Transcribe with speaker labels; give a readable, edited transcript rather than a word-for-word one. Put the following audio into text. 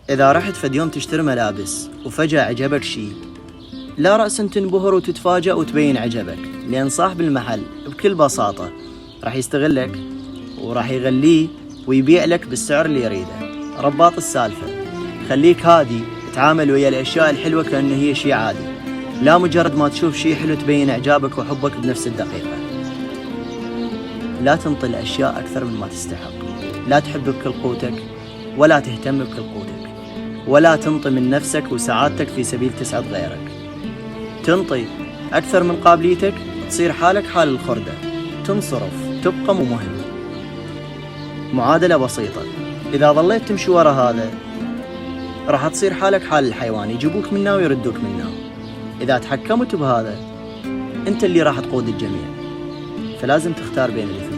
Speaker 1: إذا رحت فد يوم تشتري ملابس وفجأة عجبك شي، لا رأسا تنبهر وتتفاجأ وتبين عجبك، لأن صاحب المحل بكل بساطة راح يستغلك وراح يغليه ويبيع لك بالسعر اللي يريده. رباط السالفة، خليك هادي، تعامل ويا الأشياء الحلوة كأنه هي شي عادي، لا مجرد ما تشوف شي حلو تبين إعجابك وحبك بنفس الدقيقة. لا تنطي الأشياء أكثر من ما تستحق، لا تحب بكل قوتك ولا تهتم بكل قوتك، ولا تنطي من نفسك وسعادتك في سبيل تسعد غيرك. تنطي أكثر من قابليتك تصير حالك حال الخردة، تنصرف تبقى مو مهم. معادلة بسيطة، إذا ظليت تمشي ورا هذا راح تصير حالك حال الحيوان، يجيبوك منه ويردوك منه. إذا تحكمت بهذا أنت اللي راح تقود الجميع، فلازم تختار بين الاثنين.